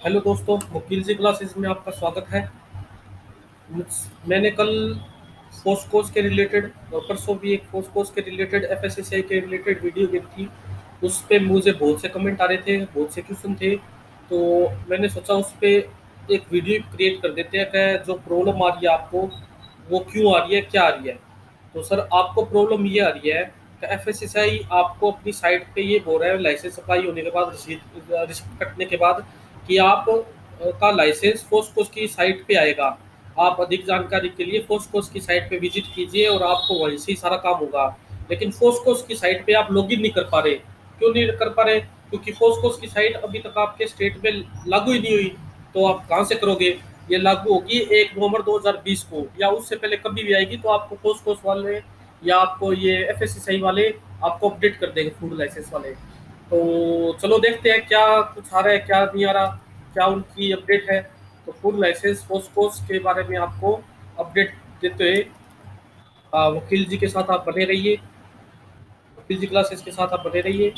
Hello दोस्तों, वकील जी classes में आपका स्वागत है। मैंने कल फोस्कोस के रिलेटेड और परसों भी एक फोस्कोस के रिलेटेड एफएसएसआई के रिलेटेड वीडियो देखी। उस पे मुझे बहुत से कमेंट आ रहे थे, बहुत से क्वेश्चन थे। तो मैंने सोचा उस पे एक वीडियो क्रिएट कर देते हैं कि जो प्रॉब्लम आ रही है आपको वो क्यों आ रही है, क्या आ रही है। तो सर, आपको प्रॉब्लम ये आ रही है कि एफएसएसआई आपको अपनी साइट पे ये बोल रहा है लाइसेंस अप्लाई होने के बाद, रिसिप्ट कटने के बाद, कि आप का लाइसेंस फोस्कोस की साइट पे आएगा। आप अधिक जानकारी के लिए फोस्कोस की साइट पे विजिट कीजिए और आपको वहीं से ही सारा काम होगा। लेकिन फोस्कोस की साइट पे आप लॉगिन नहीं कर पा रहे। क्यों नहीं कर पा रहे? क्योंकि फोस्कोस की साइट अभी तक आपके स्टेट में लागू ही नहीं हुई। तो आप कहाँ से करोगे? ये लागू होगी 1 नवंबर 2020 को, या उससे पहले कभी भी आएगी। तो आपको फोस्कोस वाले या आपको ये एफएसएसआई वाले आपको अपडेट कर देंगे, फूड लाइसेंस वाले। तो चलो देखते हैं क्या कुछ आ रहा है, क्या नहीं आ रहा, क्या उनकी अपडेट है। तो फूड लाइसेंस फोस्कोस के बारे में आपको अपडेट देते हुए वकील जी के साथ आप बने रहिए, वकील जी क्लासेस के साथ आप बने रहिए।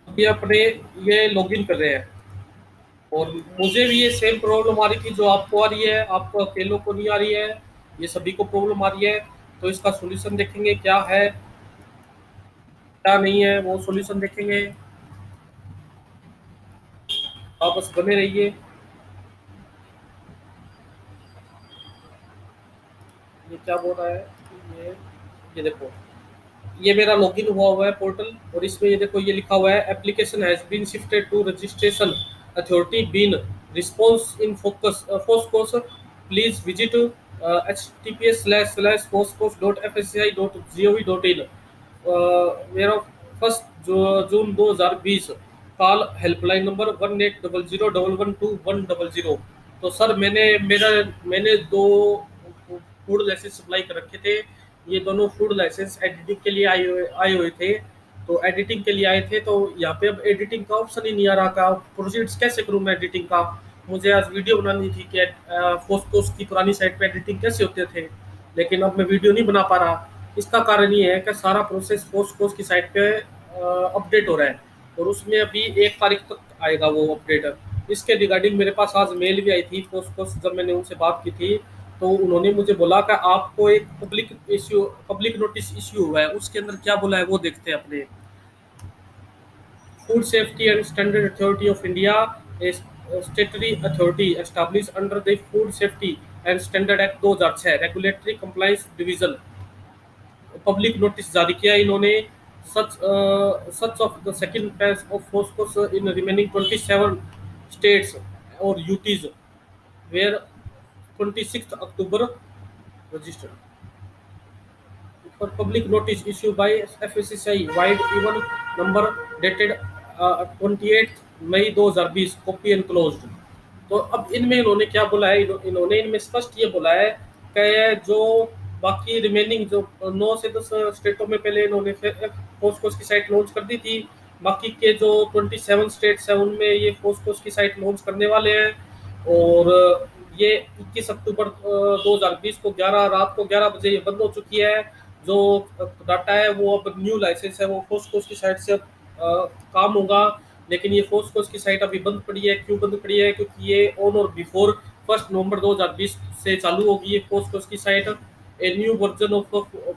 अभी अपने ये लॉगिन कर रहे हैं और मुझे भी ये सेम प्रॉब्लम आ रही थी जो आपको आ रही है। आपको अकेलों को नहीं आ रही है, ये सभी को प्रॉब्लम आ रही है। तो इसका सॉल्यूशन देखेंगे क्या है, क्या नहीं है, वो सॉल्यूशन देखेंगे। आप बस बने रहिए। ये क्या बोल रहा है? ये देखो, ये मेरा लॉगिन हुआ है पोर्टल, और इसमें ये देखो, ये लिखा हुआ है application has been shifted to registration authority been response in focus FoSCoS please visit https://foscos.fsci.gov.in मेरा 1 जून 2020 कॉल हेल्पलाइन नंबर 1800112100। तो सर, मैंने दो फूड लाइसेंस सप्लाई कर रखे थे। ये दोनों फूड लाइसेंस एडिटिंग के लिए आए हुए थे। तो एडिटिंग के लिए आए थे, तो यहाँ पे अब एडिटिंग का ऑप्शन ही नहीं आ रहा। का प्रोसीड्स कैसे करूँ मैं एडिटिंग का? मुझे आज वीडियो बनानी थी कि फोस्कोस की पुरानी साइट पे एडिटिंग कैसे होते थे, लेकिन अब मैं वीडियो नहीं बना पा रहा। इसका कारण ये है कि सारा प्रोसेस फोस्कोस की साइट पे अपडेट हो रहा है, और उसमें अभी 1 तारीख तक आएगा वो अपडेट। इसके रिगार्डिंग मेरे पास आज मेल भी आई थी फोस्कोस, जब मैंने उनसे बात की थी। तो उन्होंने मुझे बोला कि आपको एक पब्लिक नोटिस इश्यू हुआ है। उसके अंदर क्या बोला है वो देखते हैं अपने। Food safety and standard authority of India, statutory authority establish under the food safety and standard act 2006, regulatory compliance division, public notice जारी किया इन्होंने। Such of the second phase of FoSCoS in remaining 27 states और UTs where 26 October registered for public notice issued by FSSAI wide even number dated 28 May 2020 copy enclosed. तो अब इनमें इन्होंने क्या बोला है? इन्होंने इनमें स्पष्ट ये बोला है कि जो बाकी रिमेनिंग जो 9 से 10 स्टेटों में पहले इन्होंने फोस्कोस की साइट लॉन्च कर दी थी। बाकी के जो 27 स्टेट्स हैं उनमें ये फोस्कोस की साइट लॉन्च करने वाले हैं। और ये 21 अक्टूबर 2020 को 11 रात को 11 बजे ये बंद हो चुकी है। जो डाटा है वो अब न्यू लाइसेंस है, वो फोस्कोस की साइट से अब काम होगा। लेकिन ये फोस्कोस की साइट अभी बंद पड़ी है। क्यों बंद पड़ी है? क्योंकि ये ऑन और बिफोर 1 नवंबर 2020 से चालू होगी ये फोस्कोस की site. A new version of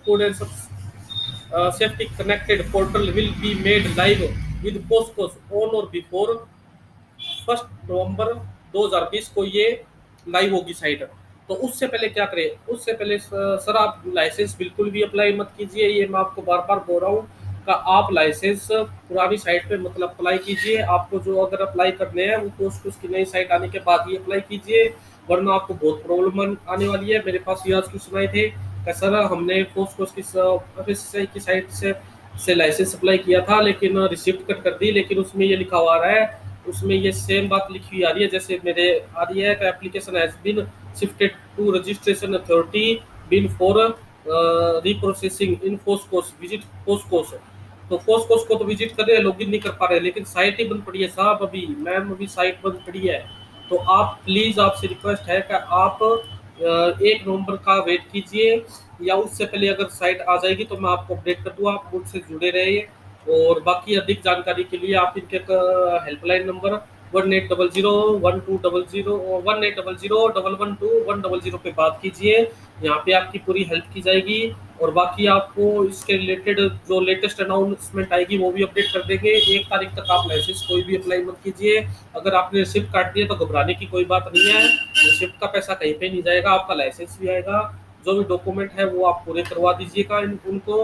food and safety connected portal will be made live with FoSCoS on और बिफोर 1 नवंबर 2020 को ये लाइव होगी साइट। तो उससे पहले क्या करें? उससे पहले सर, आप लाइसेंस बिल्कुल भी अप्लाई मत कीजिए। ये मैं आपको बार बार बोल रहा हूँ कि आप लाइसेंस पुरानी साइट पे मतलब अप्लाई कीजिए। आपको जो अगर अप्लाई करने हैं वो पोस्ट उसकी नई साइट आने के बाद ही अप्लाई कीजिए, वरना आपको बहुत प्रॉब्लम आने वाली है। मेरे पास ये आज क्वेश्चन आए थे कि सर, हमने पोस्ट की एफएससीआई की साइट से लाइसेंस अप्लाई किया था, लेकिन रिसिप्ट कट कर दी, लेकिन उसमें ये लिखा हुआ आ रहा है, उसमें ये सेम बात लिखी हुई आ रही है जैसे मेरे आ रही है कि application has been shifted to registration authority been for reprocessing in FoSCoS visit FoSCoS. तो फोस्कोस को तो विजिट कर रहे हैं, लॉगिन नहीं कर पा रहे, लेकिन साइट ही बंद पड़ी है साहब। अभी मैम, अभी साइट बंद पड़ी है। तो आप प्लीज़, आपसे रिक्वेस्ट है कि आप 1 नवंबर का वेट कीजिए, या उससे पहले अगर साइट आ जाएगी तो मैं आपको अपडेट कर दूँ। आप मुझसे जुड़े रहिए, और बाकी अधिक जानकारी के लिए आप इनके हेल्पलाइन नंबर 1800 1200 1800 1112 पे बात कीजिए। यहाँ पे आपकी पूरी हेल्प की जाएगी। और बाकी आपको इसके रिलेटेड जो लेटेस्ट अनाउंसमेंट आएगी वो भी अपडेट कर देंगे। 1 तारीख तक आप लाइसेंस कोई भी अप्लाई मत कीजिए। अगर आपने रिसिप्ट काट दिया तो घबराने की कोई बात नहीं है। रिसिप्ट का पैसा कहीं पे नहीं जाएगा, आपका लाइसेंस भी आएगा। जो भी डॉक्यूमेंट है वो आप पूरे करवा दीजिएगा उनको।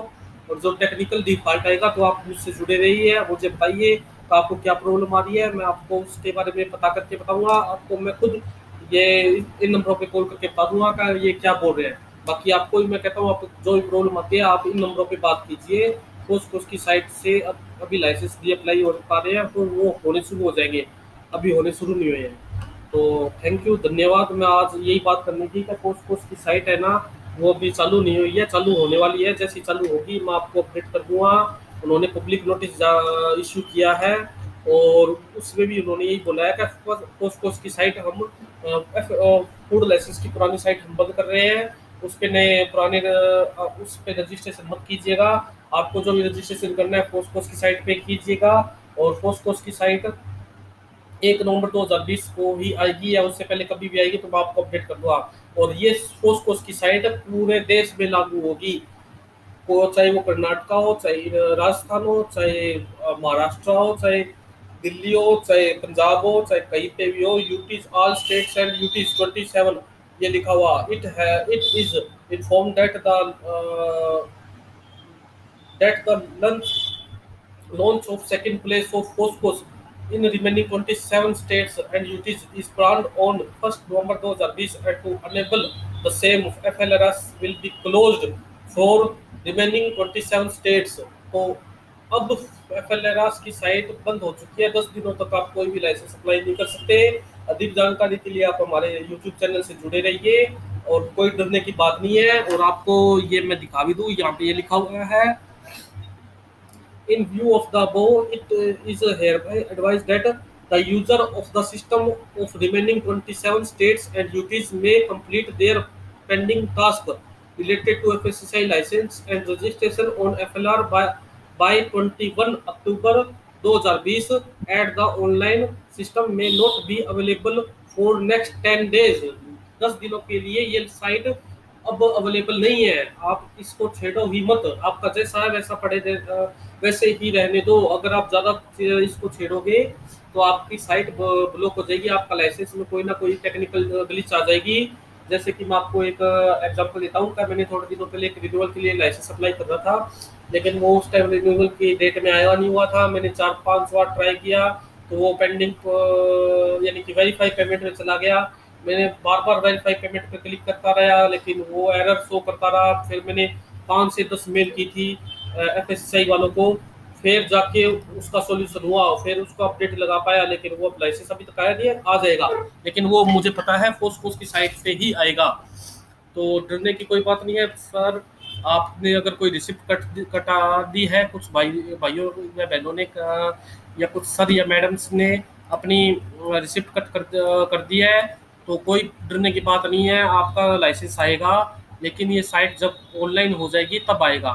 और जो टेक्निकल डिफॉल्ट आएगा तो आप मुझसे जुड़े रहिए, मुझे बताइए तो आपको क्या प्रॉब्लम आ रही है, मैं आपको उसके बारे में पता करके बताऊंगा। आपको मैं खुद ये इन नंबरों पे कॉल करके बता दूंगा कि ये क्या बोल रहे हैं। बाकी आपको मैं कहता हूँ, आप जो भी प्रॉब्लम आती है आप इन नंबरों पे बात कीजिए। पोस्ट की साइट से अभी लाइसेंस भी अप्लाई हो पा रहे हैं तो वो होने शुरू हो जाएंगे, अभी होने शुरू नहीं हुए हैं। तो थैंक यू, धन्यवाद। मैं आज यही बात करनी थी कि पोस्ट की साइट है ना, वो अभी चालू नहीं हुई है, चालू होने वाली है। जैसी चालू होगी मैं आपको अपडेट कर दूंगा। उन्होंने पब्लिक नोटिस इशू किया है और उसमें भी उन्होंने यही बोला है कि पोस्ट की साइट हम फूड लाइसेंस की पुरानी साइट हम बंद कर रहे हैं। उस पे नए पुराने उस पे रजिस्ट्रेशन मत कीजिएगा। आपको जो भी रजिस्ट्रेशन करना है पोस्ट की साइट पे कीजिएगा। और पोस्ट की साइट 1 नवंबर 2020 को ही आएगी या उससे पहले कभी भी आएगी तो मैं आपको अपडेट कर दूंगा। और ये पोस्ट की साइट पूरे देश में लागू होगी। वो चाहे वो कर्नाटका हो, चाहे राजस्थान हो, चाहे महाराष्ट्र हो, चाहे दिल्ली हो, चाहे पंजाब हो, चाहे कहीं पे भी हो। UTs all states and UTs 27 ये लिखा हुआ। It is inform that the launch of second place of Foscos in remaining 27 states and UTs is planned on 1st November 2020 and to enable the same FLRS will be closed for remaining 27 states। तो अब FLRS की site बंद हो चुकी है, 10 दिनों तक आप कोई भी लाइसेंस अप्लाई नहीं कर सकते। अधिक जानकारी के लिए आप हमारे यूट्यूब चैनल से जुड़े रहिए और कोई डरने की बात नहीं है। और आपको ये मैं दिखा भी दूँ, यहाँ पे ये लिखा हुआ है, in view of the above, it is hereby advised that the user of the system of remaining 27 states and UTs may complete their pending task related to FSSAI license and registration on FLR by 21 October 2020 at the online system may not be available for next 10 days। 10 दिनों के लिए ये site अब available नहीं है। आप इसको छेड़ो ही मत, आपका जैसा है वैसा वैसे ही रहने दो। अगर आप ज़्यादा इसको छेड़ोगे तो आपकी साइट ब्लॉक हो जाएगी, आपका लाइसेंस में कोई ना कोई टेक्निकल ग्लिच आ जाएगी। जैसे कि मैं आपको एक एग्जांपल देता हूँ कि मैंने थोड़े दिनों पहले एक रिन्यूअल के लिए लाइसेंस अप्लाई कर रहा था, लेकिन वो उस टाइम रिन्यूअल की डेट में आया नहीं हुआ था। मैंने 4-5 बार ट्राई किया तो वो पेंडिंग यानी कि वेरीफाई पेमेंट में चला गया। मैंने बार बार वेरीफाई पेमेंट पे क्लिक करता रहा लेकिन वो एरर शो करता रहा। फिर मैंने 5 से 10 मेल की थी FSSAI वालों को, फिर जाके उसका सॉल्यूशन हुआ, फिर उसको अपडेट लगा पाया। लेकिन वो लाइसेंस अभी तक आया नहीं है, आ जाएगा, लेकिन वो मुझे पता है फोस्कोस की साइट से ही आएगा। तो डरने की कोई बात नहीं है सर। आपने अगर कोई रिसिप्ट कटा दी है कुछ भाइयों या बहनों ने या कुछ सर या मैडम्स ने अपनी रिसिप्ट कट कर दी है तो कोई डरने की बात नहीं है, आपका लाइसेंस आएगा। लेकिन ये साइट जब ऑनलाइन हो जाएगी तब आएगा।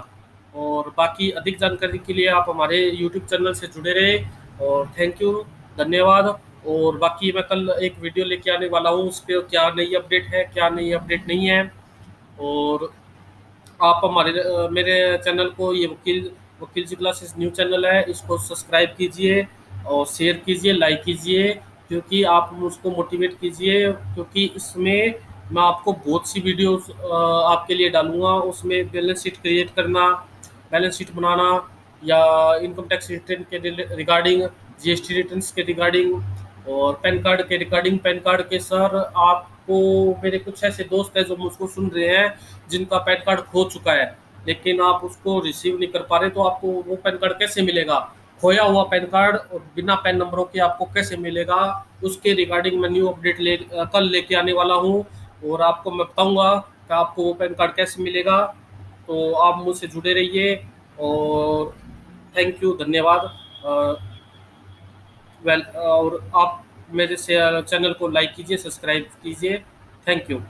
और बाकी अधिक जानकारी के लिए आप हमारे यूट्यूब चैनल से जुड़े रहे। और थैंक यू, धन्यवाद। और बाकी मैं कल एक वीडियो लेके आने वाला हूँ, उस पर क्या नई अपडेट है क्या नई अपडेट नहीं है। और आप मेरे चैनल को, ये वकील जी क्लासेस न्यू चैनल है, इसको सब्सक्राइब कीजिए और शेयर कीजिए, लाइक कीजिए, क्योंकि आप मुझको मोटिवेट कीजिए। क्योंकि इसमें मैं आपको बहुत सी वीडियोस आपके लिए डालूंगा। उसमें बैलेंस शीट क्रिएट करना, बैलेंस शीट बनाना, या इनकम टैक्स रिटर्न के रिगार्डिंग, GST रिटर्न्स के रिगार्डिंग, और पैन कार्ड के रिगार्डिंग। पैन कार्ड के सर आपको, मेरे कुछ ऐसे दोस्त हैं जो मुझको सुन रहे हैं जिनका पैन कार्ड खो चुका है, लेकिन आप उसको रिसीव नहीं कर पा रहे, तो आपको वो पैन कार्ड कैसे मिलेगा? खोया हुआ पैन कार्ड और बिना पैन नंबरों के आपको कैसे मिलेगा? उसके रिगार्डिंग मैं न्यू अपडेट कल लेके आने वाला हूँ। और आपको मैं बताऊंगा कि आपको वो पैन कार्ड कैसे मिलेगा। तो आप मुझसे जुड़े रहिए। और थैंक यू, धन्यवाद। वेल, और आप मेरे से चैनल को लाइक कीजिए, सब्सक्राइब कीजिए। Thank you.